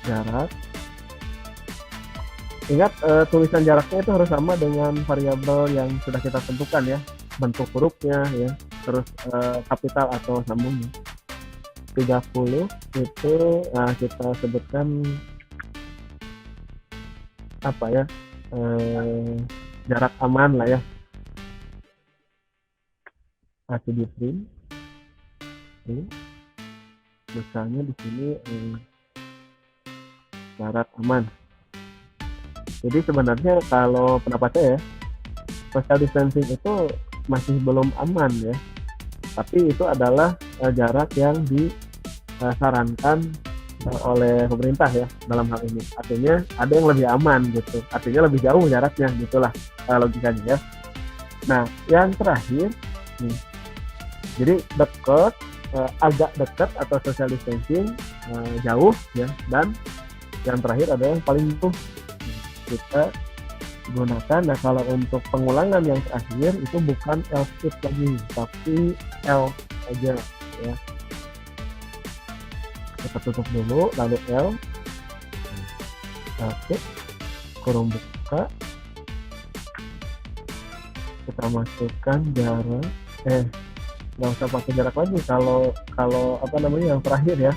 jarak. Ingat tulisan jaraknya itu harus sama dengan variabel yang sudah kita tentukan ya, bentuk hurufnya ya, terus kapital atau sambungnya. 30 itu kita sebutkan apa ya, jarak aman lah ya, LCD print. Misalnya di sini jarak aman. Jadi sebenarnya kalau pendapat saya ya, social distancing itu masih belum aman ya, tapi itu adalah jarak yang disarankan oleh pemerintah ya dalam hal ini. Artinya ada yang lebih aman gitu, artinya lebih jauh jaraknya, gitulah logikanya ya. Nah, yang terakhir nih, jadi dekat, agak dekat atau social distancing, jauh ya, dan yang terakhir adalah yang paling jauh kita gunakan. Nah, kalau untuk pengulangan yang terakhir itu bukan else if lagi, tapi else aja ya. Kita tutup dulu, lalu else, oke, kurung buka, kita masukkan jarak, nggak usah pakai jarak lagi kalau apa namanya yang terakhir ya,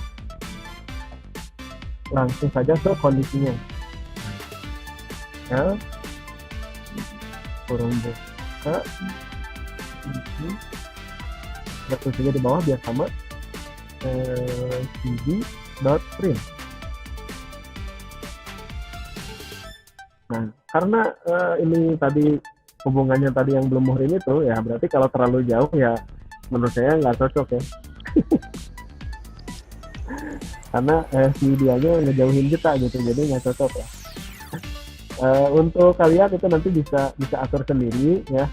langsung saja ke kondisinya. Ya, kurung buka, letak saja di bawah biar sama, cd.print. Nah, karena ini tadi hubungannya tadi yang belum muhrim itu ya, berarti kalau terlalu jauh ya menurut saya nggak cocok ya. Karena si dianya ngejauhin kita gitu, jadi nggak cocok ya. Untuk kalian itu nanti bisa atur sendiri ya,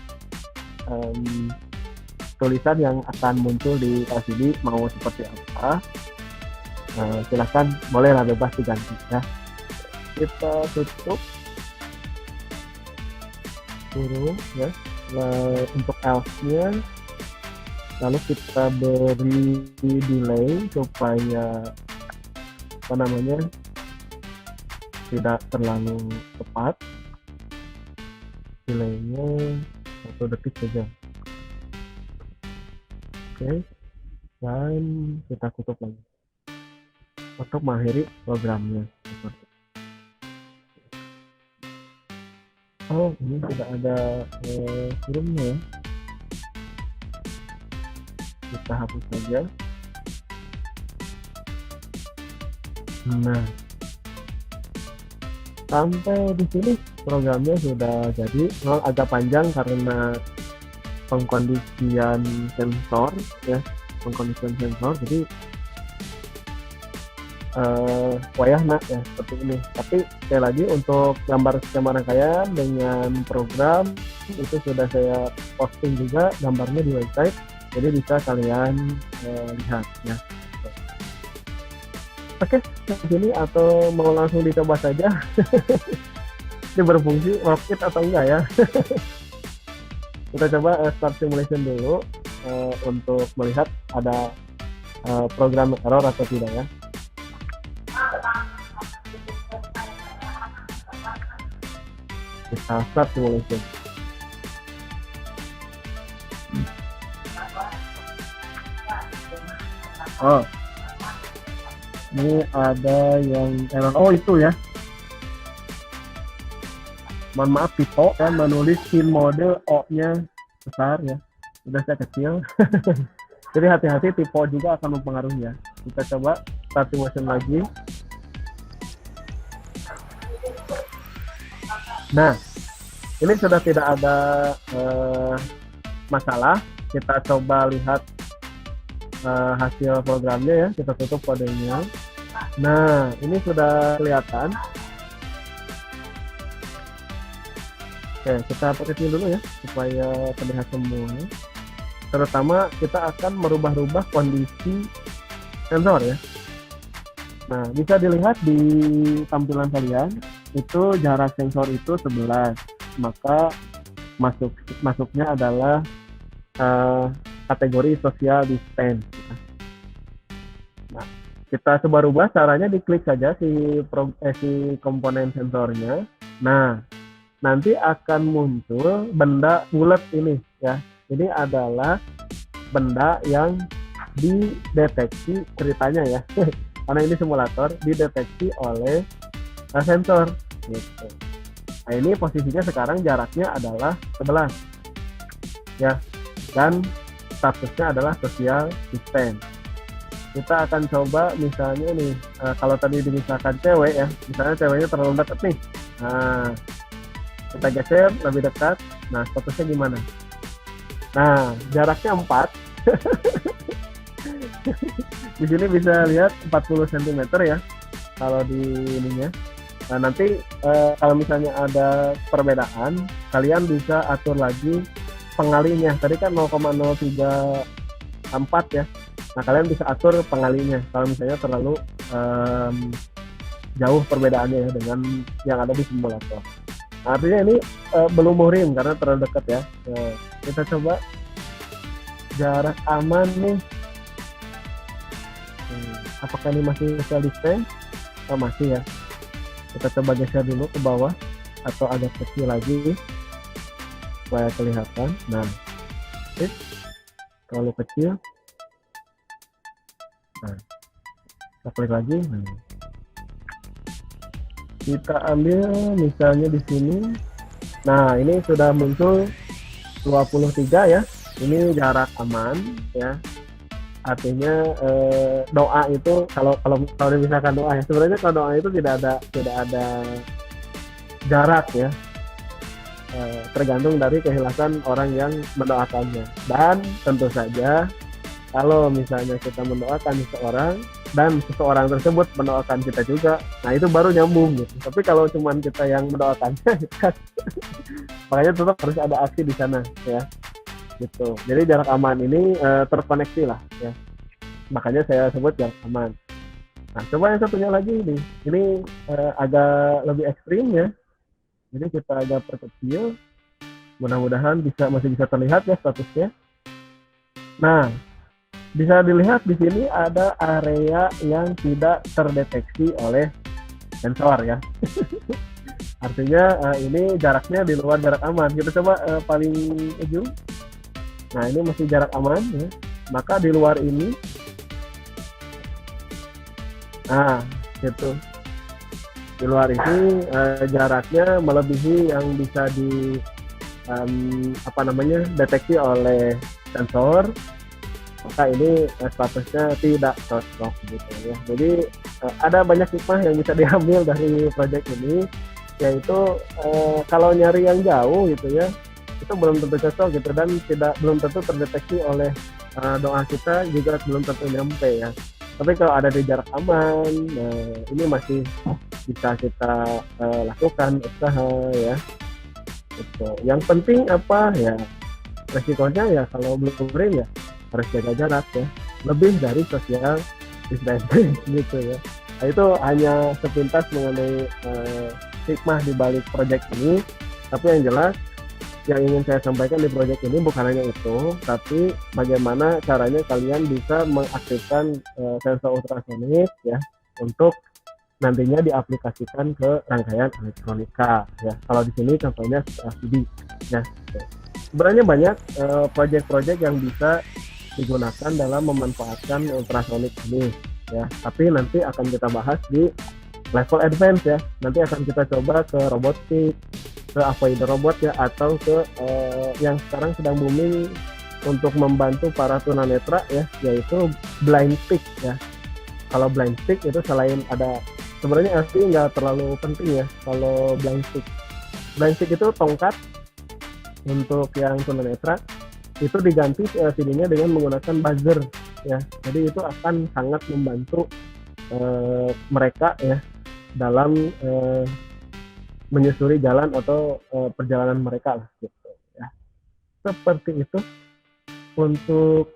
tulisan yang akan muncul di LCD mau seperti apa. Silakan bolehlah bebas diganti ya. Kita tutup dulu ya. Untuk else-nya, lalu kita beri delay supaya tidak terlalu cepat. Delaynya 1 detik saja. Oke, dan kita tutup lagi untuk mengakhiri programnya. Oh, ini tidak ada filmnya ya. Kita hapus saja. Nah, sampai di sini programnya sudah jadi. Agak panjang karena pengkondisian sensor ya, jadi wayahna ya seperti ini. Tapi sekali lagi untuk gambar skema rangkaian dengan program itu sudah saya posting juga gambarnya di website, jadi bisa kalian lihat ya. Oke, sini atau mau langsung dicoba saja? Ini berfungsi rocket atau enggak ya? Kita coba start simulation dulu untuk melihat ada program error atau tidak ya. Kita start simulation. Oh, ini ada yang error. Oh, itu ya. Mohon maaf Pipo ya, menulis pin mode O-nya besar ya. Sudah saya kecil. Jadi hati-hati, Pipo juga akan mempengaruhi ya. Kita coba start simulation lagi. Nah, ini sudah tidak ada masalah. Kita coba lihat hasil programnya ya. Kita tutup kodenya. Nah, ini sudah kelihatan. Oke, kita pakai dulu ya supaya terlihat semua. Terutama kita akan merubah-rubah kondisi sensor ya. Nah, bisa dilihat di tampilan kalian itu jarak sensor itu 11. Maka masuknya adalah kategori social distance. Nah, kita coba rubah caranya, diklik saja si komponen sensornya. Nah, nanti akan muncul benda bulat ini ya. Ini adalah benda yang dideteksi ceritanya ya. Karena ini simulator, dideteksi oleh sensor gitu. Nah, ini posisinya sekarang jaraknya adalah 11 ya, dan statusnya adalah social distance. Kita akan coba misalnya nih, kalau tadi misalkan cewek ya, misalnya ceweknya terlalu dekat nih. Nah, kita geser lebih dekat. Nah, statusnya gimana? Nah, jaraknya 4. Di sini bisa lihat 40 cm ya kalau di ininya. Nah, nanti kalau misalnya ada perbedaan, kalian bisa atur lagi pengalinya. Tadi kan 0,034 ya. Nah, kalian bisa atur pengalinya kalau misalnya terlalu jauh perbedaannya ya dengan yang ada di simulator. Nah, artinya ini belum muhrim karena terlalu dekat ya. Nah, kita coba jarak aman nih. Apakah ini masih social distance? Oh, masih ya. Kita coba geser dulu ke bawah atau agak kecil lagi supaya kelihatan. Nah, terlalu kecil. Nah, kita klik lagi. Nah, kita ambil misalnya di sini. Nah, ini sudah muncul 23 ya. Ini jarak aman ya. Artinya doa itu kalau misalkan doa ya, sebenarnya kalau doa itu tidak ada jarak ya. Tergantung dari keikhlasan orang yang mendoakannya. Dan tentu saja kalau misalnya kita mendoakan seseorang dan seseorang tersebut mendoakan kita juga, nah itu baru nyambung gitu. Tapi kalau cuman kita yang mendoakannya, makanya tetap harus ada aksi di sana ya. Gitu. Jadi jarak aman ini terkoneksi lah ya. Makanya saya sebut jarak aman. Nah, coba yang satunya lagi nih. Ini agak lebih ekstrim ya. Jadi kita agak perkecil. Mudah-mudahan masih bisa terlihat ya statusnya. Nah, bisa dilihat di sini ada area yang tidak terdeteksi oleh sensor ya. Artinya ini jaraknya di luar jarak aman. Kita coba paling ujung. Nah, ini masih jarak aman ya. Maka di luar ini, nah gitu. Di luar ini jaraknya melebihi yang bisa deteksi oleh sensor. Maka ini statusnya tidak cocok gitu ya. Jadi ada banyak hikmah yang bisa diambil dari proyek ini, yaitu kalau nyari yang jauh gitu ya, itu belum tentu cocok gitu, dan belum tentu terdeteksi oleh doa kita juga belum tentu nyampe ya. Tapi kalau ada di jarak aman, ini masih bisa kita lakukan usaha ya. Gitu. Yang penting apa ya, resikonya ya kalau belum green ya harus jaga jarak ya, lebih dari social distancing gitu ya. Nah, itu hanya sepintas mengenai hikmah di balik proyek ini. Tapi yang jelas yang ingin saya sampaikan di proyek ini bukan hanya itu, tapi bagaimana caranya kalian bisa mengaktifkan sensor ultrasonik ya untuk nantinya diaplikasikan ke rangkaian elektronika ya. Kalau di sini contohnya LCD ya. Sebenarnya banyak proyek-proyek yang bisa digunakan dalam memanfaatkan ultrasonik ini ya. Tapi nanti akan kita bahas di level advance ya. Nanti akan kita coba ke robotik, ke avoider robot ya, atau ke yang sekarang sedang booming untuk membantu para tunanetra ya, yaitu blind stick ya. Kalau blind stick itu selain ada, sebenarnya LCD nggak terlalu penting ya kalau blind stick. Blind stick itu tongkat untuk yang tunanetra, itu diganti LCD-nya dengan menggunakan buzzer ya. Jadi itu akan sangat membantu mereka ya dalam menyusuri jalan atau perjalanan mereka lah gitu ya. Seperti itu untuk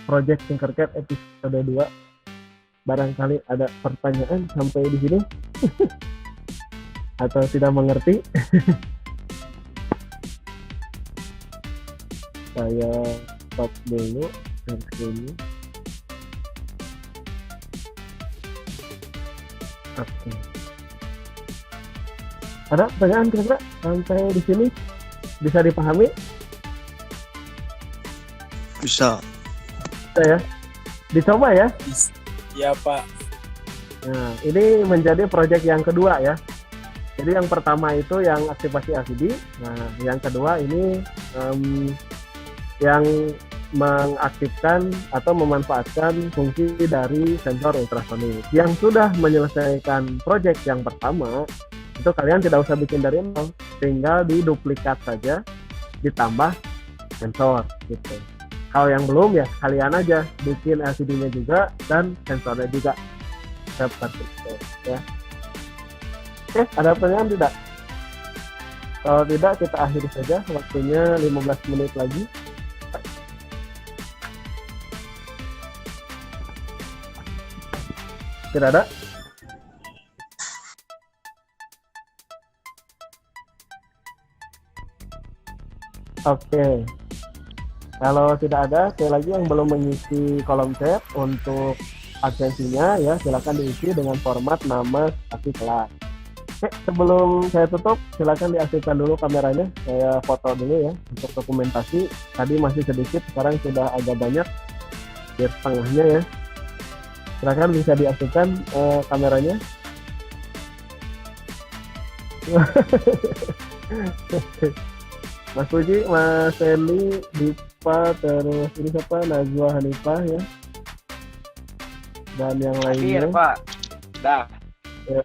Project Tinkercad episode 2. Barangkali ada pertanyaan sampai di sini atau tidak mengerti. Saya stop dulu ini. Oke. Ada pertanyaan kira-kira sampai di sini bisa dipahami? Bisa. Bisa ya. Dicoba ya. Iya Pak. Nah, ini menjadi proyek yang kedua ya. Jadi yang pertama itu yang aktivasi LCD. Nah, yang kedua ini yang mengaktifkan atau memanfaatkan fungsi dari sensor ultrasonik. Yang sudah menyelesaikan proyek yang pertama, itu kalian tidak usah bikin dari nol, tinggal diduplikat saja, ditambah sensor gitu. Kalau yang belum ya kalian aja bikin LCD-nya juga dan sensornya juga, seperti itu ya. Oke, ada pertanyaan tidak? Kalau tidak, kita akhiri saja, waktunya 15 menit lagi. Tidak ada? Oke. Kalau tidak ada, sekali lagi yang belum mengisi kolom chat untuk absensinya ya, silakan diisi dengan format nama saksi kelas. Oke, sebelum saya tutup, silakan diaktifkan dulu kameranya. Saya foto dulu ya untuk dokumentasi. Tadi masih sedikit, sekarang sudah agak banyak, hampir setengahnya ya. Silakan bisa diaktifkan kameranya. Mas Puji, Mas Eli, Dipa, terus ini siapa? Najwa Hanifah ya. Dan yang lainnya. Hadir, Pak. Dah. Ya.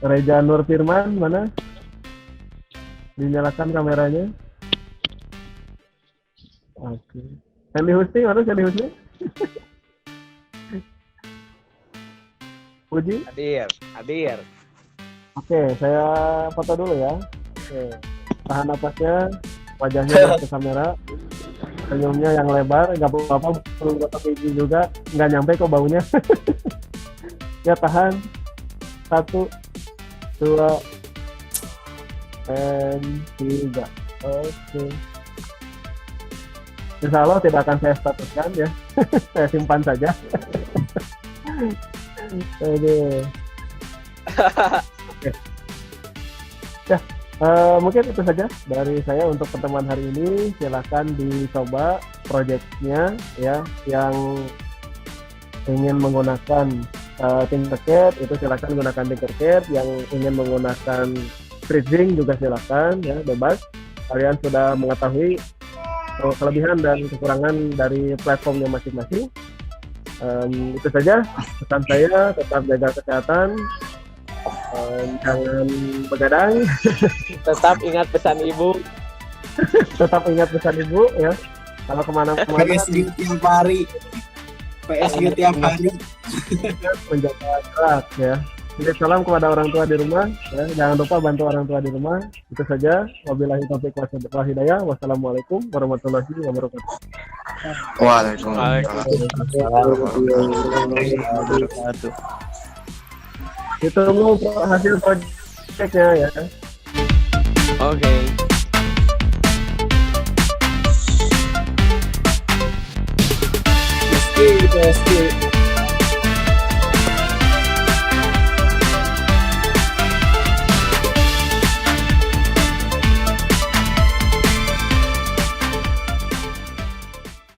Reja Nur Firman, mana? Dinyalakan kameranya. Oke. Sandy Husni, mana Sandy Husni? Puji? Hadir. Oke, saya foto dulu ya. Oke. Tahan napasnya, wajahnya ke kamera, senyumnya yang lebar, nggak apa-apa, belum pakai izin juga, nggak nyampe kok baunya. Ya tahan. 1, 2, dan 3. Oke. Insya Allah tidak akan saya statuskan ya. Saya simpan saja. Aduh. Oke. Ya, mungkin itu saja dari saya untuk pertemuan hari ini. Silakan dicoba proyeknya ya, yang ingin menggunakan Tinkercad itu silakan gunakan Tinkercad, yang ingin menggunakan Streetwing juga silakan ya, bebas. Kalian sudah mengetahui kelebihan dan kekurangan dari platformnya masing-masing. Itu saja pesan saya, tetap jaga kesehatan, jangan begadang. Tetap ingat pesan ibu. Tetap ingat pesan ibu ya, kalau kemana-kemana PSG tiap hari. PSG tiap hari. menjaga jarak ya. Jadi salam kepada orang tua di rumah ya. Jangan lupa bantu orang tua di rumah. Itu saja. Wabillahi taufiq wal hidayah. Wassalamualaikum warahmatullahi wabarakatuh. Waalaikumsalam. Itu hasil proyeknya ya. Oke. PSG.